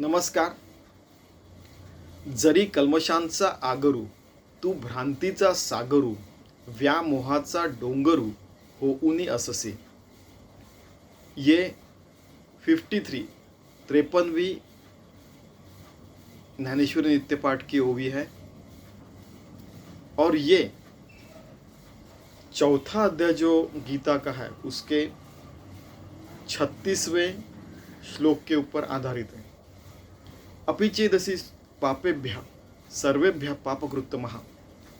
नमस्कार. जरी कल्मशांचा आगरू, तू भ्रांतीचा सागरू, व्यामोहाचा डोंगरू होऊनी अससे. ये 53 53वीं ज्ञानेश्वरी नित्यपाठ की ओवी है और ये चौथा अध्याय जो गीता का है उसके 36वें श्लोक के ऊपर आधारित है. अपि चेदसि पापेभ्यः सर्वेभ्यः पापकृत्तमः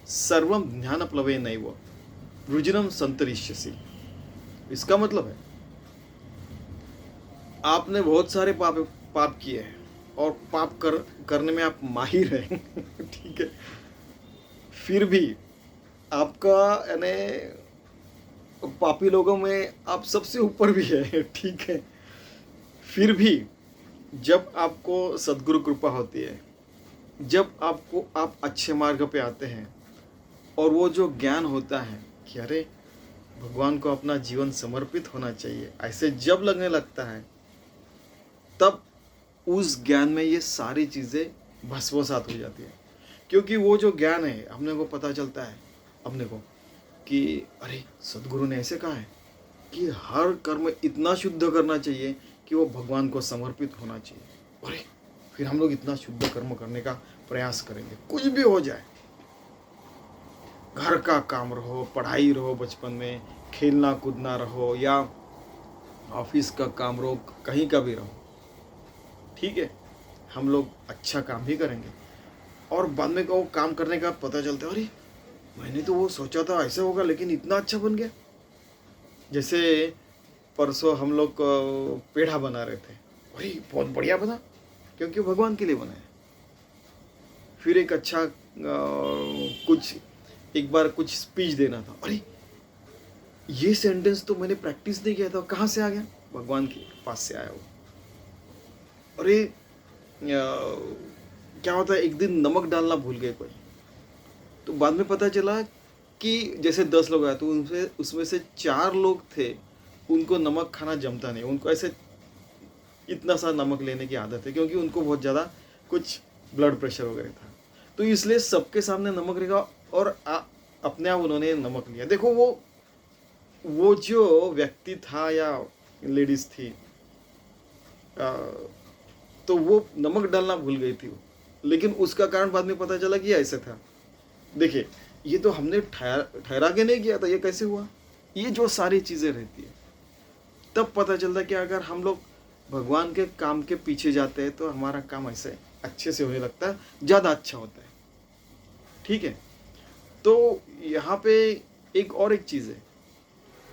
सर्वं ज्ञानप्लवेनैव वृजिनं संतरिष्यसि. इसका मतलब है आपने बहुत सारे पाप किए हैं और करने में आप माहिर हैं. ठीक है, फिर भी आपका यानी पापी लोगों में आप सबसे ऊपर भी है. ठीक है, फिर भी जब आपको सद्गुरु कृपा होती है, जब आप अच्छे मार्ग पे आते हैं और वो जो ज्ञान होता है कि अरे भगवान को अपना जीवन समर्पित होना चाहिए, ऐसे जब लगने लगता है तब उस ज्ञान में ये सारी चीज़ें भस्मसात हो जाती है. क्योंकि वो जो ज्ञान है हमने को पता चलता है अपने को कि अरे सद्गुरु ने ऐसे कहा है कि हर कर्म इतना शुद्ध करना चाहिए कि वो भगवान को समर्पित होना चाहिए. अरे फिर हम लोग इतना शुद्ध कर्म करने का प्रयास करेंगे, कुछ भी हो जाए, घर का काम रहो, पढ़ाई रहो, बचपन में खेलना कूदना रहो या ऑफिस का काम रहो, कहीं का भी रहो, ठीक है, हम लोग अच्छा काम ही करेंगे और बाद में वो काम करने का पता चलता है अरे मैंने तो वो सोचा था ऐसे होगा लेकिन इतना अच्छा बन गया. जैसे परसों हम लोग पेढ़ा बना रहे थे, अरे बहुत बढ़िया बना क्योंकि भगवान के लिए बना है. फिर एक अच्छा एक बार कुछ स्पीच देना था, अरे ये सेंटेंस तो मैंने प्रैक्टिस नहीं किया था, कहाँ से आ गया? भगवान के पास से आया वो. अरे क्या होता है, एक दिन नमक डालना भूल गए कोई, तो बाद में पता चला कि जैसे 10 लोग आए तो उसमें से 4 लोग थे उनको नमक खाना जमता नहीं, उनको ऐसे इतना सा नमक लेने की आदत है क्योंकि उनको बहुत ज़्यादा कुछ ब्लड प्रेशर वगैरह था, तो इसलिए सबके सामने नमक रहेगा और अपने आप उन्होंने नमक लिया. देखो वो जो व्यक्ति था या लेडीज थी तो वो नमक डालना भूल गई थी, लेकिन उसका कारण बाद में पता चला कि ऐसे था. देखिए ये तो हमने ठहरा के नहीं किया था, ये कैसे हुआ? ये जो सारी चीज़ें रहती है तब पता चलता है कि अगर हम लोग भगवान के काम के पीछे जाते हैं तो हमारा काम ऐसे अच्छे से होने लगता है, ज़्यादा अच्छा होता है. ठीक है, तो यहाँ पे एक चीज़ है,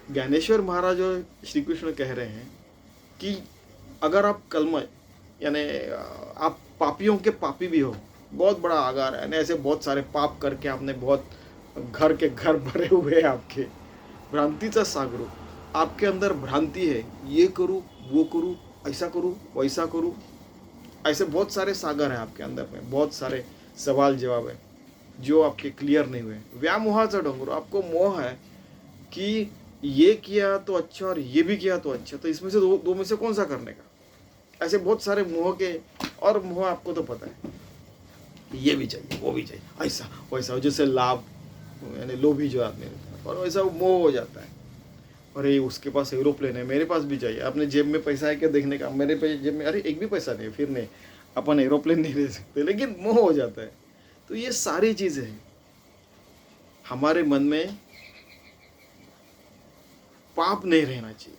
ज्ञानेश्वर महाराज और श्री कृष्ण कह रहे हैं कि अगर आप यानी आप पापियों के पापी भी हो, बहुत बड़ा आगार है, यानी ऐसे बहुत सारे पाप करके आपने बहुत घर के घर भरे हुए हैं, आपके भ्रांतिचा सागरू, आपके अंदर भ्रांति है, ये करूँ वो करूँ, ऐसा करूँ वैसा करूँ, ऐसे बहुत सारे सागर हैं आपके अंदर में, बहुत सारे सवाल जवाब है जो आपके क्लियर नहीं हुए. व्यामोहाचा डोंगर, आपको मोह है कि ये किया तो अच्छा और ये भी किया तो अच्छा, तो इसमें से दो में से कौन सा करने का. ऐसे बहुत सारे मोह के, और मोह आपको तो पता है ये भी चाहिए वो भी चाहिए, ऐसा वैसा, जैसे लाभ यानी लोभी जो आदमी रहता है, और वैसा मोह हो जाता है. अरे उसके पास एरोप्लेन है, मेरे पास भी चाहिए. अपने जेब में पैसा है क्या देखने का, मेरे पे जेब में अरे एक भी पैसा नहीं है, फिर नहीं अपन एरोप्लेन नहीं ले सकते, लेकिन मोह हो जाता है. तो ये सारी चीज़ें हैं हमारे मन में. पाप नहीं रहना चाहिए.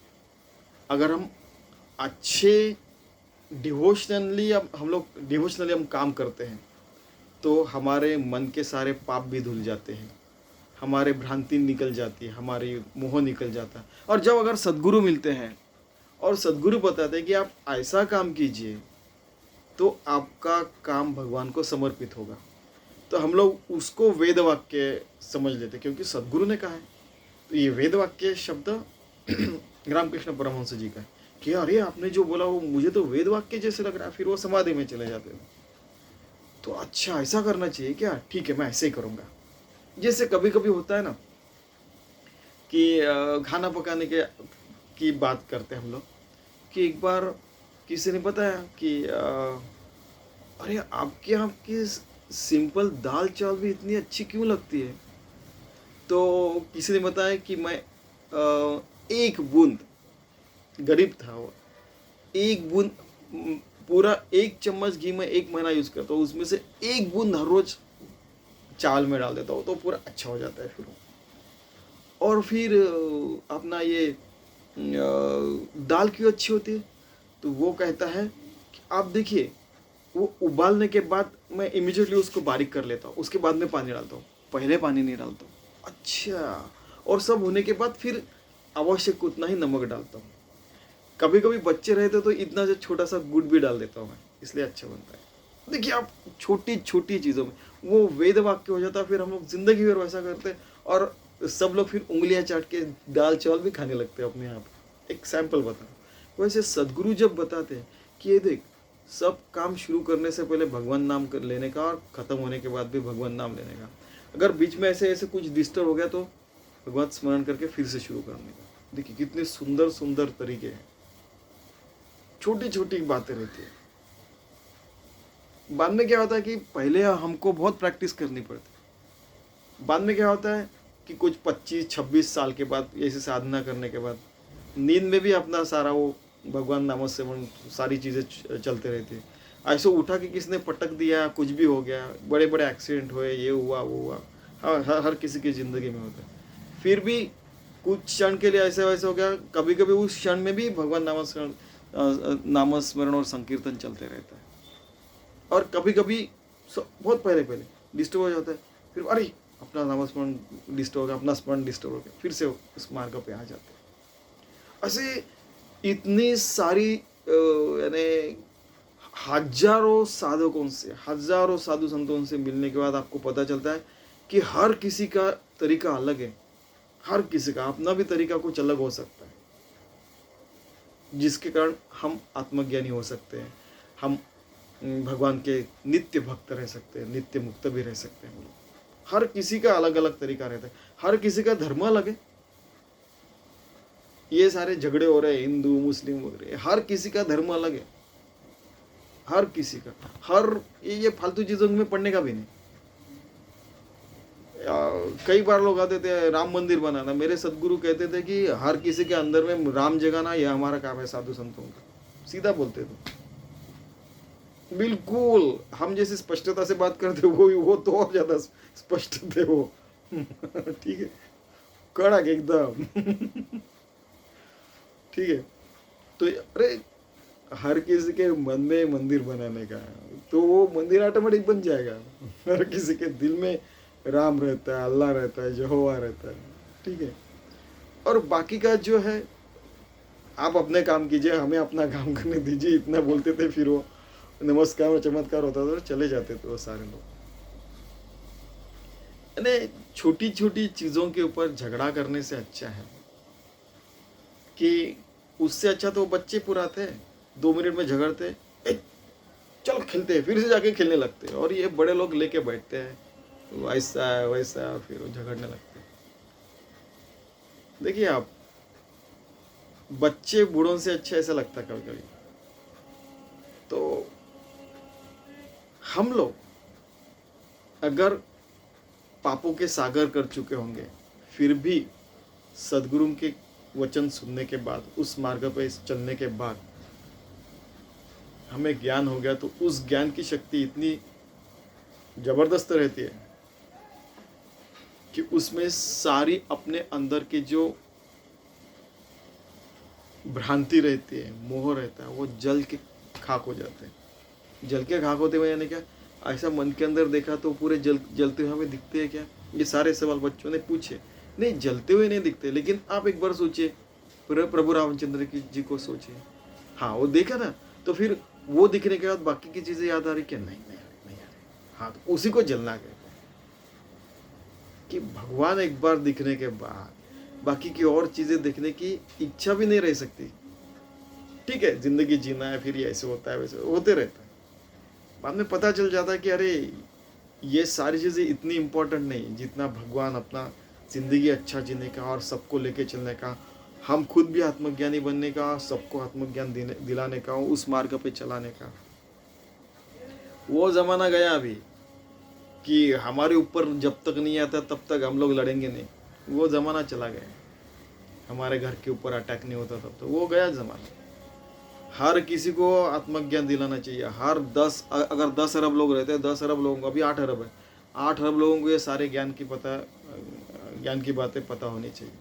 अगर हम अच्छे डिवोशनली हम काम करते हैं तो हमारे मन के सारे पाप भी धुल जाते हैं, हमारे भ्रांति निकल जाती है, हमारी मोह निकल जाता है. और जब अगर सद्गुरु मिलते हैं और सद्गुरु बताते हैं कि आप ऐसा काम कीजिए तो आपका काम भगवान को समर्पित होगा, तो हम लोग उसको वेद वाक्य समझ लेते हैं क्योंकि सद्गुरु ने कहा है. तो ये वेद वाक्य शब्द रामकृष्ण परमहंस जी का है कि अरे आपने जो बोला वो मुझे तो वेद वाक्य जैसे लग रहा है. फिर वो समाधि में चले जाते हैं. तो अच्छा ऐसा करना चाहिए क्या, ठीक है मैं ऐसे ही करूँगा. जैसे कभी कभी होता है ना कि खाना पकाने की बात करते हैं हम लोग कि एक बार किसी ने बताया कि अरे आपके यहाँ की सिंपल दाल चावल भी इतनी अच्छी क्यों लगती है? तो किसी ने बताया कि मैं एक बूंद, गरीब था वो, एक बूंद पूरा एक चम्मच घी में एक महीना यूज करता हूँ, उसमें से एक बूंद हर रोज चावल में डाल देता हूँ तो पूरा अच्छा हो जाता है फिर वो। और फिर अपना ये दाल क्यों अच्छी होती है? तो वो कहता है कि आप देखिए, वो उबालने के बाद मैं इमीडिएटली उसको बारीक कर लेता हूँ, उसके बाद में पानी डालता हूँ, पहले पानी नहीं डालता हूँ। अच्छा, और सब होने के बाद फिर आवश्यक उतना ही नमक डालता हूँ। कभी कभी बच्चे रहते तो इतना जो छोटा सा गुड़ भी डाल देता हूँ मैं, इसलिए अच्छा बनता है। देखिए आप, छोटी छोटी चीज़ों में वो वेद वाक्य हो जाता है, फिर हम लोग जिंदगी भर वैसा करते हैं और सब लोग फिर उंगलियां चाट के दाल चावल भी खाने लगते हैं अपने आप। एक सैंपल बता, वैसे सदगुरु जब बताते हैं कि ये देख, सब काम शुरू करने से पहले भगवान नाम लेने का और खत्म होने के बाद भी भगवान नाम लेने का। अगर बीच में ऐसे ऐसे कुछ डिस्टर्ब हो गया तो भगवान स्मरण करके फिर से शुरू करने का। देखिए कितने सुंदर सुंदर तरीके हैं, छोटी छोटी बातें रहती है। बाद में क्या होता है कि पहले हमको बहुत प्रैक्टिस करनी पड़ती है, बाद में क्या होता है कि कुछ 25-26 साल के बाद ऐसे साधना करने के बाद नींद में भी अपना सारा वो भगवान नाम सेवन सारी चीज़ें चलते रहती है। ऐसे उठा कि किसने पटक दिया, कुछ भी हो गया, बड़े बड़े एक्सीडेंट हुए, ये हुआ वो हुआ, हाँ हर किसी की ज़िंदगी में होता है। फिर भी कुछ क्षण के लिए ऐसे वैसे हो गया, कभी कभी उस क्षण में भी भगवान नामस्मरण और संकीर्तन चलते रहता है। और कभी कभी बहुत पहले पहले डिस्टर्ब हो जाता है, फिर अरे अपना नामस्मरण डिस्टर्ब हो गया, अपना स्मरण डिस्टर्ब हो गया, फिर से उस मार्ग पे आ जाते हैं। ऐसे इतनी सारी यानी हजारों साधकों से, हजारों साधु संतों से मिलने के बाद आपको पता चलता है कि हर किसी का तरीका अलग है, हर किसी का अपना भी तरीका कुछ अलग हो सकता है, जिसके कारण हम आत्मज्ञानी हो सकते हैं, हम भगवान के नित्य भक्त रह सकते हैं, नित्य मुक्त भी रह सकते हैं। हर किसी का अलग अलग तरीका रहता है, हर किसी का धर्म अलग है। ये सारे झगड़े हो रहे हैं हिंदू मुस्लिम वगैरह, हर किसी का धर्म अलग है, हर किसी का। हर ये फालतू चीजों में पढ़ने का भी नहीं। कई बार लोग आते थे राम मंदिर बनाना, मेरे सदगुरु कहते थे कि हर किसी के अंदर में राम जगाना ये हमारा काम है साधु संतों का, सीधा बोलते थे। बिल्कुल हम जैसे स्पष्टता से बात करते वो तो और ज्यादा स्पष्ट थे वो। ठीक है, कड़क एकदम। ठीक है, तो अरे हर किसी के मन में मंदिर बनाने का है तो वो मंदिर ऑटोमेटिक बन जाएगा। हर किसी के दिल में राम रहता है, अल्लाह रहता है, यहोवा रहता है। ठीक है, और बाकी का जो है आप अपने काम कीजिए, हमें अपना काम करने दीजिए, इतना बोलते थे। फिर वो नमस्कार और चमत्कार होता था, चले जाते थे वो सारे लोग। यानी छोटी छोटी चीजों के ऊपर झगड़ा करने से अच्छा है कि उससे अच्छा तो वो बच्चे पुराते हैं, 2 मिनट में झगड़ते, चलो खेलते हैं, फिर से जाके खेलने लगते हैं। और ये बड़े लोग लेके बैठते हैं, वैसा है वैसा, फिर वो झगड़ने लगते हैं। देखिए आप, बच्चे बूढ़ों से अच्छे ऐसा लगता है कभी कभी। तो हम लोग अगर पापों के सागर कर चुके होंगे, फिर भी सदगुरु के वचन सुनने के बाद, उस मार्ग पर चलने के बाद हमें ज्ञान हो गया, तो उस ज्ञान की शक्ति इतनी जबरदस्त रहती है कि उसमें सारी अपने अंदर की जो भ्रांति रहती है, मोह रहता है, वो जल के खाक हो जाते हैं। जल के खाक होते हुए यानी क्या, ऐसा मन के अंदर देखा तो पूरे जलते हुए हमें दिखते हैं क्या? ये सारे सवाल बच्चों ने पूछे। नहीं, जलते हुए नहीं दिखते, लेकिन आप एक बार सोचिए, प्रभु रामचंद्र जी को सोचिए, हाँ वो देखा ना, तो फिर वो दिखने के बाद बाकी की चीजें याद आ रही क्या? नहीं नहीं नहीं आ रही। हाँ, तो उसी को जलना कहते हैं कि भगवान एक बार दिखने के बाद बाकी की और चीजें देखने की इच्छा भी नहीं रह सकती। ठीक है, जिंदगी जीना है, फिर ये ऐसे होता है, वैसे होते रहता है। बाद में पता चल जाता है कि अरे ये सारी चीजें इतनी इंपॉर्टेंट नहीं जितना भगवान अपना जिंदगी अच्छा जीने का और सबको लेके चलने का, हम खुद भी आत्मज्ञानी बनने का, सबको आत्मज्ञान दिलाने का, उस मार्ग पे चलाने का। वो ज़माना गया अभी कि हमारे ऊपर जब तक नहीं आता तब तक हम लोग लड़ेंगे नहीं। वो ज़माना चला गया। हमारे घर के ऊपर अटैक नहीं होता तब तो वो गया ज़माना। हर किसी को आत्मज्ञान दिलाना चाहिए। हर 10 अगर 10 अरब लोग रहते हैं, 10 अरब लोगों को, अभी 8 अरब है, 8 अरब लोगों को ये सारे ज्ञान की बातें पता होनी चाहिए।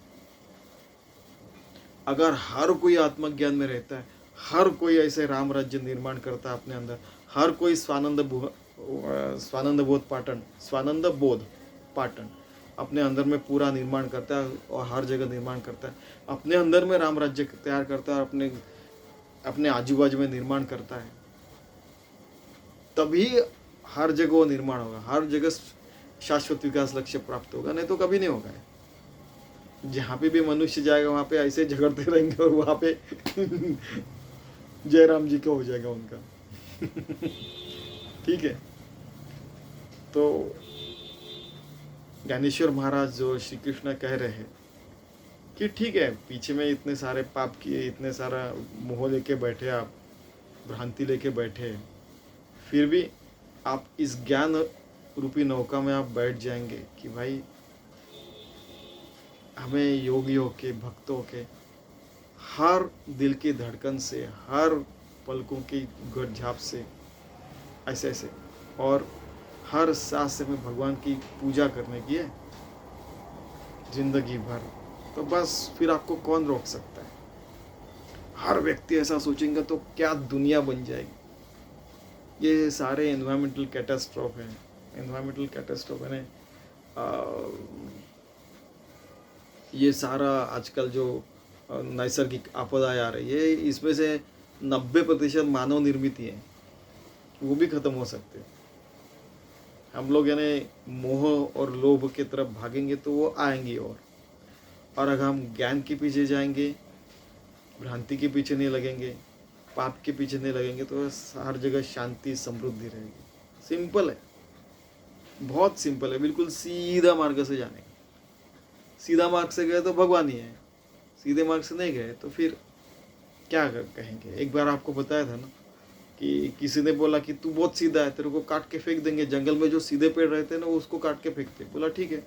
अगर हर कोई आत्मज्ञान में रहता है, हर कोई ऐसे राम राज्य निर्माण करता है अपने अंदर, हर कोई स्वानंद बोध पाटन अपने अंदर में पूरा निर्माण करता है और हर जगह निर्माण करता है, अपने अंदर में राम राज्य तैयार करता है और अपने आजू बाजू में निर्माण करता है, तभी हर जगह वो निर्माण होगा, हर जगह शाश्वत विकास लक्ष्य प्राप्त होगा, नहीं तो कभी नहीं होगा। जहाँ पे भी मनुष्य जाएगा वहाँ पे ऐसे झगड़ते रहेंगे और वहाँ पे जयराम जी का हो जाएगा उनका। ठीक है। तो ज्ञानेश्वर महाराज जो श्री कृष्ण कह रहे हैं कि ठीक है, पीछे में इतने सारे पाप किए, इतने सारा मोह लेके बैठे, आप भ्रांति लेके बैठे, फिर भी आप इस ज्ञान रूपी नौका में आप बैठ जाएंगे कि भाई हमें योगियों के, भक्तों के हर दिल की धड़कन से, हर पलकों की गट झाप से ऐसे ऐसे और हर सांस से में भगवान की पूजा करने की है जिंदगी भर, तो बस फिर आपको कौन रोक सकता है। हर व्यक्ति ऐसा सोचेंगे तो क्या दुनिया बन जाएगी। ये सारे एनवायरमेंटल कैटास्ट्रॉफ है, ना, ये सारा आजकल जो नैसर्गिक आपदाएं आ रही है, इसमें से 90% मानव निर्मित है, वो भी खत्म हो सकते हैं। हम लोग यानी मोह और लोभ की तरफ भागेंगे तो वो आएंगे, और अगर हम ज्ञान के पीछे जाएंगे, भ्रांति के पीछे नहीं लगेंगे, पाप के पीछे नहीं लगेंगे, तो हर जगह शांति समृद्धि रहेगी। सिंपल है, बहुत सिंपल है, बिल्कुल सीधा मार्ग से जाने का। सीधा मार्ग से गए तो भगवान ही है, सीधे मार्ग से नहीं गए तो फिर क्या कहेंगे। एक बार आपको बताया था ना कि किसी ने बोला कि तू बहुत सीधा है, तेरे को काट के फेंक देंगे। जंगल में जो सीधे पेड़ रहते हैं ना, वो उसको काट के फेंकते। बोला ठीक है,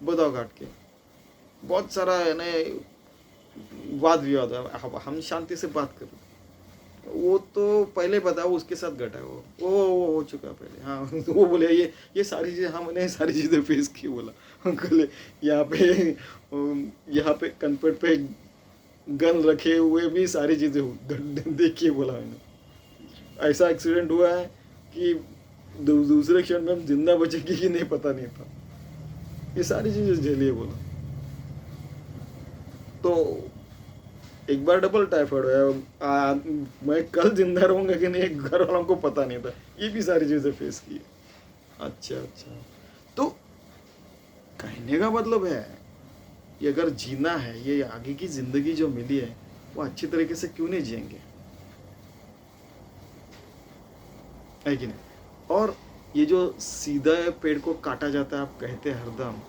बताओ काट के। बहुत सारा है ना वाद विवाद है, हम शांति से बात करें। वो तो पहले बताओ उसके साथ घटा है, वो हो चुका पहले। हाँ, वो बोले ये सारी चीज़ें, हाँ मैंने सारी चीज़ें फेस की। बोला अंकल यहाँ पे कनपट पे गन रखे हुए भी सारी चीज़ें देखिए। बोला मैंने ऐसा एक्सीडेंट हुआ है कि दूसरे क्षण में हम जिंदा बचेंगे कि नहीं पता नहीं था। ये सारी चीज़ें झेलिए। बोला तो एक बार डबल टाइफाइड है, मैं कल जिंदा रहूंगा कि नहीं घर वालों को पता नहीं था। ये भी सारी चीजें फेस की। अच्छा, तो कहने का मतलब है ये अगर जीना है, ये आगे की जिंदगी जो मिली है वो अच्छी तरीके से क्यों नहीं जिएंगे, है कि नहीं। और ये जो सीधा पेड़ को काटा जाता है आप कहते हैं हरदम,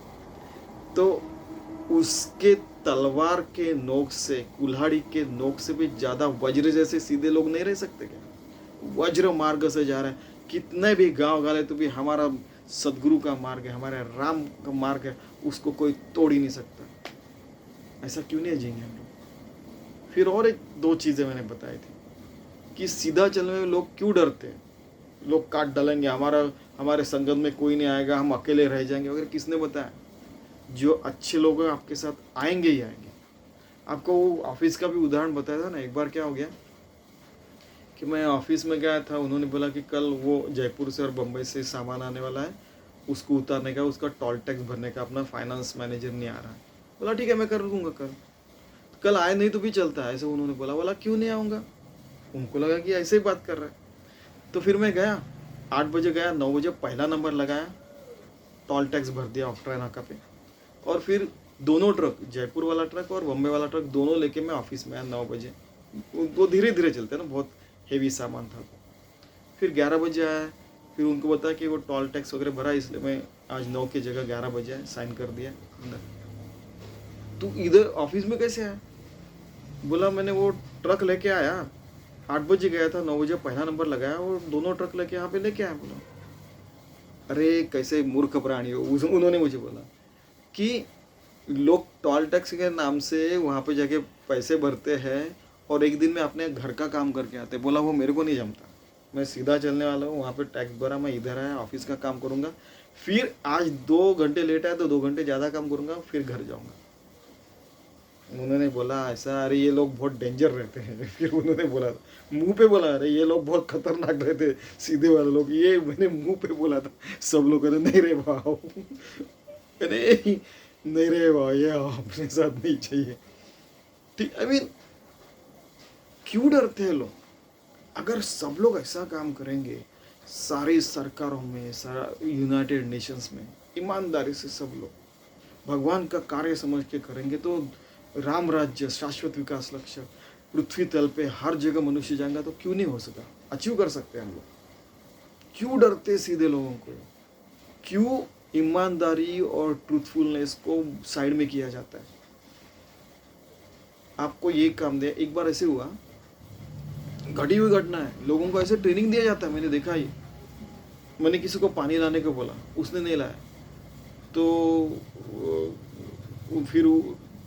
तो उसके तलवार के नोक से, कुल्हाड़ी के नोक से भी ज्यादा वज्र जैसे सीधे लोग नहीं रह सकते क्या। वज्र मार्ग से जा रहे हैं, कितने भी गांव गाले तो भी हमारा सदगुरु का मार्ग है, हमारे राम का मार्ग है, उसको कोई तोड़ ही नहीं सकता। ऐसा क्यों नहीं जिएंगे हम लोग। फिर और एक दो चीजें मैंने बताई थी कि सीधा चलने में लोग क्यों डरते हैं। लोग काट डालेंगे, हमारे संगत में कोई नहीं आएगा, हम अकेले रह जाएंगे वगैरह। किसने बताया। जो अच्छे लोग हैं आपके साथ आएंगे ही आएंगे। आपको वो ऑफिस का भी उदाहरण बताया था ना। एक बार क्या हो गया कि मैं ऑफिस में गया था, उन्होंने बोला कि कल वो जयपुर से और बम्बई से सामान आने वाला है, उसको उतारने का, उसका टोल टैक्स भरने का अपना फाइनेंस मैनेजर नहीं आ रहा है। बोला ठीक है मैं कर दूंगा कल आए नहीं तो भी चलता है, ऐसे उन्होंने बोला क्यों नहीं आऊँगा। उनको लगा कि ऐसे ही बात कर रहा है। तो फिर मैं गया, 8 बजे गया, 9 बजे पहला नंबर लगाया, टोल टैक्स भर दिया ऑक्ट्रा नाका पे, और फिर दोनों ट्रक, जयपुर वाला ट्रक और बम्बई वाला ट्रक, दोनों लेके मैं ऑफिस में आया 9 बजे। वो धीरे धीरे चलते ना, बहुत हेवी सामान था। फिर 11 बजे आया, फिर उनको बताया कि वो टोल टैक्स वगैरह भरा, इसलिए मैं आज 9 की जगह 11 बजे आया, साइन कर दिया अंदर। तू इधर ऑफिस में कैसे आया। बोला मैंने वो ट्रक लेके आया, 8 बजे गया था, 9 बजे पहला नंबर लगाया और दोनों ट्रक लेके यहाँ पे लेके आया। बोला अरे कैसे मूर्ख प्राणी हो। उन्होंने मुझे बोला कि लोग टोल टैक्स के नाम से वहाँ पे जाके पैसे भरते हैं और एक दिन में अपने घर का काम करके आते। बोला वो मेरे को नहीं जमता, मैं सीधा चलने वाला हूँ, वहाँ पे टैक्स भरा, मैं इधर आया ऑफिस का काम करूँगा, फिर आज 2 घंटे लेट आया तो 2 घंटे ज़्यादा काम करूँगा, फिर घर जाऊँगा। उन्होंने बोला ऐसा, अरे ये लोग बहुत डेंजर रहते हैं। फिर उन्होंने बोला मुंह पे बोला, अरे ये लोग बहुत खतरनाक रहते हैं सीधे वाले लोग, ये मैंने मुंह पे बोला था। सब लोग कहते नहीं रे भाव, अरे नहीं रे भाव, ये अपने साथ नहीं चाहिए। ठीक, आई मीन क्यों डरते हैं लोग? अगर सब लोग ऐसा काम करेंगे, सारी सरकारों में, सारा यूनाइटेड नेशंस में ईमानदारी से सब लोग भगवान का कार्य समझ के करेंगे तो राम राज्य, शाश्वत विकास लक्ष्य, पृथ्वी तल पे हर जगह मनुष्य जाएगा। तो क्यों नहीं हो सका? अचीव कर सकते हैं हम लोग। क्यों डरते सीधे लोगों को? क्यों ईमानदारी और ट्रूथफुलनेस को साइड में किया जाता है? आपको ये काम दिया, एक बार ऐसे हुआ, घटी हुई घटना है, लोगों को ऐसे ट्रेनिंग दिया जाता है, मैंने देखा ही। मैंने किसी को पानी लाने को बोला, उसने नहीं लाया, तो फिर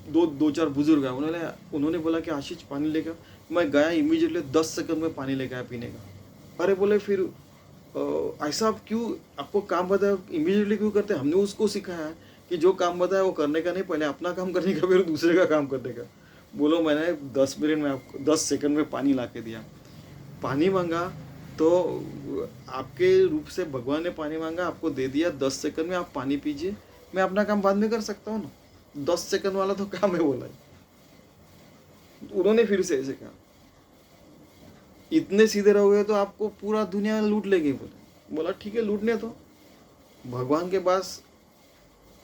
दो चार बुजुर्ग आए, उन्होंने बोला कि आशीष पानी लेकर। मैं गया, इमीडिएटली 10 सेकंड में पानी लेकर आया पीने का। अरे बोले फिर ऐसा आप क्यों, आपको काम बताया इमीडिएटली क्यों करते? हमने उसको सिखाया कि जो काम बताया वो करने का नहीं, पहले अपना काम करने का, फिर दूसरे का काम करने का। बोलो मैंने 10 मिनट में आपको 10 सेकंड में पानी ला के दिया। पानी मांगा तो आपके रूप से भगवान ने पानी मांगा, आपको दे दिया। 10 सेकंड में आप पानी पीजिए, मैं अपना काम बाद में कर सकता हूँ ना। 10 सेकंड वाला तो काम है बोला। उन्होंने फिर से ऐसे कहा, इतने सीधे रहोगे तो आपको पूरा दुनिया लूट लेगी। बोला ठीक है, लूटने तो भगवान के पास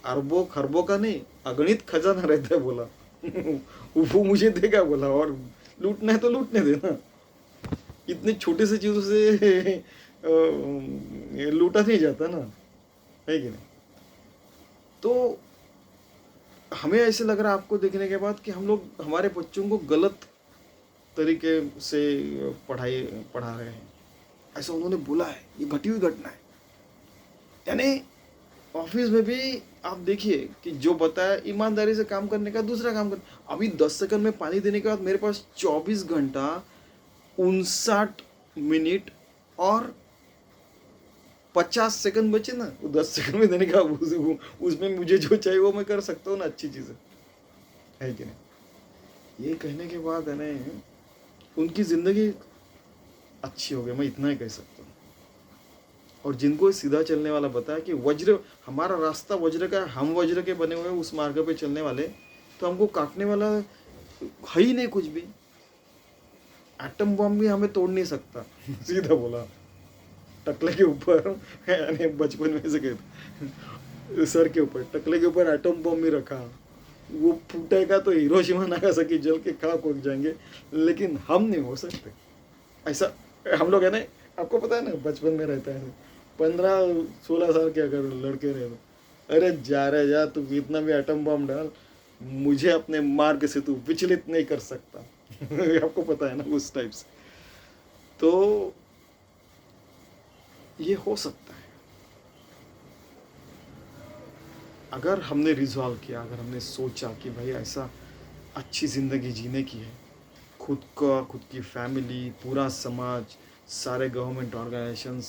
अरबों खरबों का नहीं, अगणित खजाना रहता है। बोला वो मुझे देगा, बोला, और लूटना है तो लूटने देना। इतने छोटे से चीजों से लूटा नहीं जाता ना, है कि नहीं? तो हमें ऐसे लग रहा है आपको देखने के बाद कि हम लोग हमारे बच्चों को गलत तरीके से पढ़ा रहे हैं। ऐसा उन्होंने बोला है, ये घटी हुई घटना है। यानी ऑफिस में भी आप देखिए कि जो बताया ईमानदारी से काम करने का, दूसरा काम कर। अभी 10 सेकंड में पानी देने के बाद मेरे पास 24 घंटा 59 मिनट और 50 सेकंड बचे ना। 10 सेकंड में देने का, उसमें मुझे जो चाहिए वो मैं कर सकता हूँ ना, अच्छी चीज़ है कि नहीं? ये कहने के बाद है ना, उनकी ज़िंदगी अच्छी हो गई, मैं इतना ही कह सकता हूँ। और जिनको सीधा चलने वाला बताया कि वज्र, हमारा रास्ता वज्र का, हम वज्र के बने हुए उस मार्ग पे चलने वाले, तो हमको काटने वाला है ही नहीं कुछ भी। एटम बम भी हमें तोड़ नहीं सकता। सीधा बोला, टकले के ऊपर, यानी बचपन में से कहते, सर के ऊपर, टकले के ऊपर एटम बम भी रखा, वो फूटेगा तो हिरोशिमा नागासाकी जल के खाक हो जाएंगे, लेकिन हम नहीं हो सकते ऐसा। हम लोग है ना, आपको पता है ना, बचपन में रहता है 15-16 साल के अगर लड़के रहे तो, अरे जा रहे जा, तू कितना भी एटम बम डाल, मुझे अपने मार्ग से तू विचलित नहीं कर सकता। आपको पता है ना, उस टाइप से। तो ये हो सकता है अगर हमने रिजॉल्व किया, अगर हमने सोचा कि भाई ऐसा अच्छी ज़िंदगी जीने की है, खुद का, खुद की फैमिली, पूरा समाज, सारे गवर्नमेंट ऑर्गेनाइजेशन,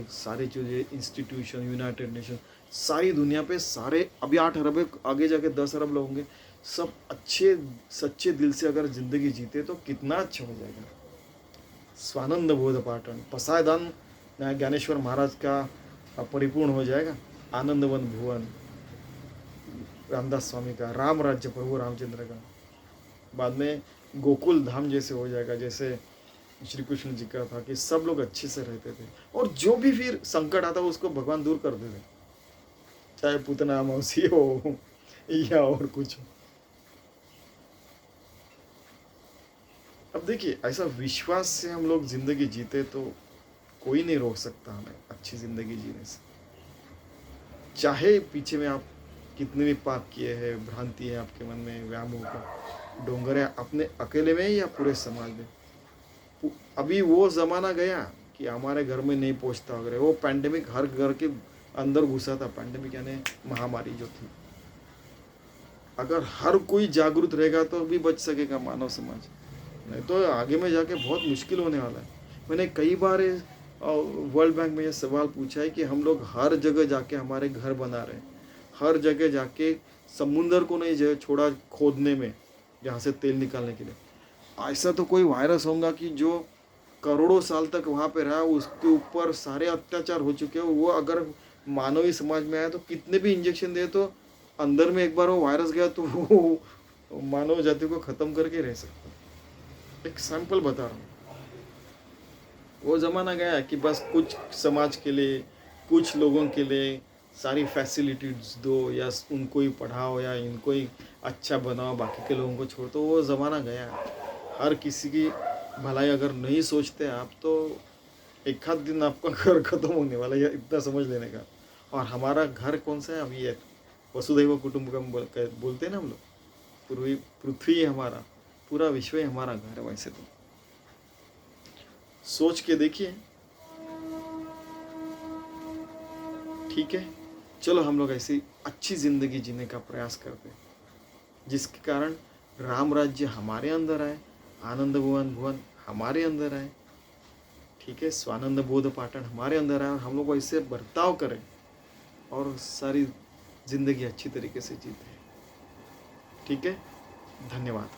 सारे जो ये इंस्टीट्यूशन, यूनाइटेड नेशन, सारी दुनिया पे सारे, अभी 8 अरब है, आगे जाके 10 अरब लोग होंगे, सब अच्छे सच्चे दिल से अगर ज़िंदगी जीते तो कितना अच्छा हो जाएगा। स्वानंद बोध पाठन, पसायदान ज्ञानेश्वर महाराज का परिपूर्ण हो जाएगा। आनंदवन भुवन रामदास स्वामी का, राम राज्य प्रभु रामचंद्र का, बाद में गोकुल धाम जैसे हो जाएगा, जैसे श्री कृष्ण जी का था कि सब लोग अच्छे से रहते थे, और जो भी फिर संकट आता उसको भगवान दूर कर देते, चाहे पुतना मौसी हो या और कुछ हो। अब देखिए, ऐसा विश्वास से हम लोग जिंदगी जीते तो कोई नहीं रोक सकता हमें अच्छी जिंदगी जीने से। चाहे पीछे में आप कितने भी पाप किए हैं, भ्रांति है आपके मन में, व्यामोह का डोंगर है, अपने अकेले में या पूरे समाज में, अभी वो ज़माना गया कि हमारे घर में नहीं पहुंचता वगैरह। वो पैंडेमिक हर घर के अंदर घुसा था, पैंडेमिक यानी महामारी जो थी। अगर हर कोई जागरूक रहेगा तो भी बच सकेगा मानव समाज, नहीं तो आगे में जाके बहुत मुश्किल होने वाला है। मैंने कई बार वर्ल्ड बैंक में ये सवाल पूछा है कि हम लोग हर जगह जाके हमारे घर बना रहे हैं, हर जगह जाके समुंदर को नहीं जो छोड़ा खोदने में जहाँ से तेल निकालने के लिए। ऐसा तो कोई वायरस होगा कि जो करोड़ों साल तक वहाँ पे रहा, उसके ऊपर सारे अत्याचार हो चुके हैं। वो अगर मानवीय समाज में आया तो कितने भी इंजेक्शन दे तो अंदर में एक बार वो वायरस गया तो वो मानव जाति को ख़त्म करके रह सकता। एक सैंपल बता रहा हूँ। वो ज़माना गया है कि बस कुछ समाज के लिए, कुछ लोगों के लिए सारी फैसिलिटीज दो, या उनको ही पढ़ाओ या इनको ही अच्छा बनाओ, बाकी के लोगों को छोड़ दो। वो ज़माना गया है। हर किसी की भलाई अगर नहीं सोचते आप तो एक आध दिन आपका घर खत्म होने वाला है, इतना समझ लेने का। और हमारा घर कौन सा है अभी? ये वसुधैव कुटुंबकम बोलते हैं ना हम लोग। पृथ्वी हमारा, पूरा विश्व ही हमारा घर है। वैसे तो सोच के देखिए। ठीक है, चलो हम लोग ऐसी अच्छी ज़िंदगी जीने का प्रयास करते हैं, जिसके कारण राम राज्य हमारे अंदर आए, आनंद भुवन भुवन हमारे अंदर आए। ठीक है, स्वानंद बोध पाठन हमारे अंदर आए और हम लोग ऐसे बर्ताव करें और सारी ज़िंदगी अच्छी तरीके से जीते। ठीक है, धन्यवाद।